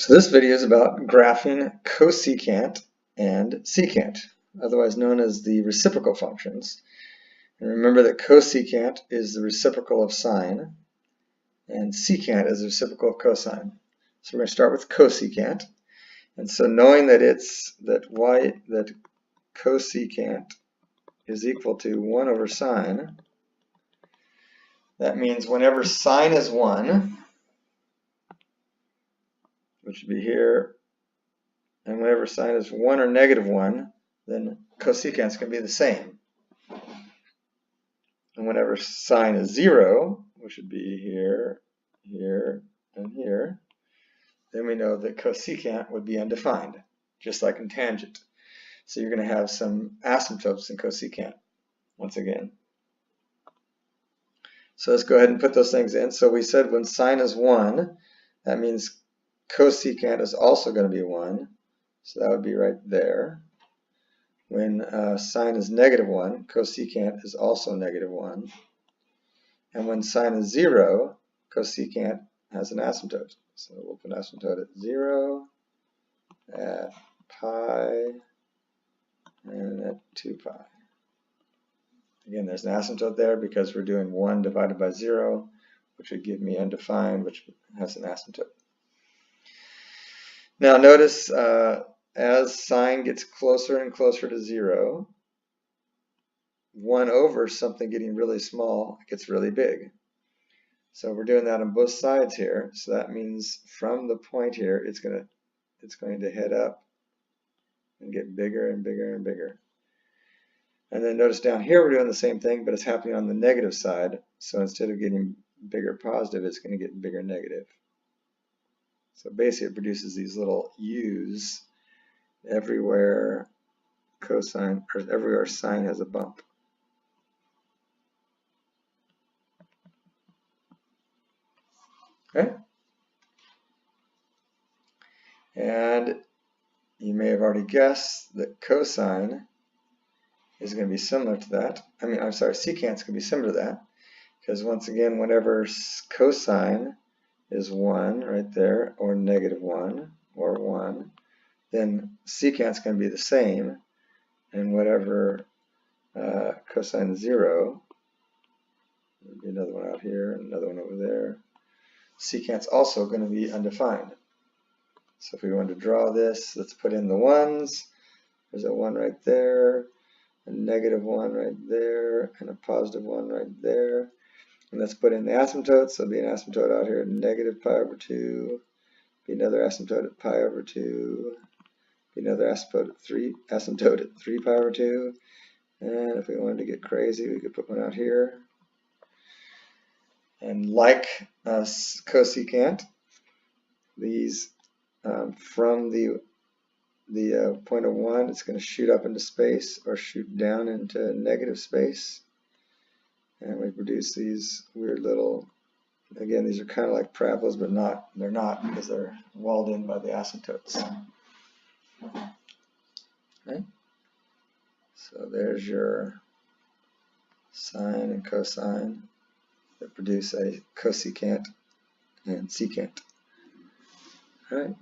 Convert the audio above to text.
So this video is about graphing cosecant and secant, otherwise known as the reciprocal functions. And remember that cosecant is the reciprocal of sine, and secant is the reciprocal of cosine. So we're going to start with cosecant. And so knowing that that cosecant is equal to 1 over sine, that means whenever sine is 1, which would be here, and whenever sine is 1 or negative 1, then cosecants can be the same. And whenever sine is 0, which would be here, here, and here, then we know that cosecant would be undefined, just like in tangent. So you're going to have some asymptotes in cosecant, once again. So let's go ahead and put those things in. So we said when sine is 1, that means cosecant is also going to be 1. So that would be right there. When sine is negative 1, cosecant is also negative 1. And when sine is 0, cosecant has an asymptote. So we'll put an asymptote at 0, at pi, and at 2 pi. Again, there's an asymptote there because we're doing 1 divided by 0, which would give me undefined, which has an asymptote. Now notice as sine gets closer and closer to 0, 1 over something getting really small gets really big. So we're doing that on both sides here. So that means from the point here, it's going to head up and get bigger and bigger and bigger. And then notice down here we're doing the same thing, but it's happening on the negative side. So instead of getting bigger positive, it's going to get bigger negative. So basically it produces these little U's everywhere cosine, or everywhere sine has a bump. Okay? And you may have already guessed that cosine is going to be similar to that. Secant is going to be similar to that, because once again, whenever cosine is 1 right there, or negative 1, or 1, then secant is going to be the same, and whatever cosine is 0, there'll be another one out here, another one over there. Secant is also going to be undefined. So if we wanted to draw this, let's put in the 1s. There's a 1 right there, a negative 1 right there, and a positive 1 right there. And let's put in the asymptotes. So there'll be an asymptote out here at negative pi over 2, be another asymptote at pi over 2, be another asymptote at 3 pi over 2. And if we wanted to get crazy, we could put one out here. And like cosecant, these from the point of 1, it's going to shoot up into space or shoot down into negative space. And we produce these weird little, again, these are kind of like parabolas, but they're not because they're walled in by the asymptotes. Okay? So there's your sine and cosine that produce a cosecant and secant. All right.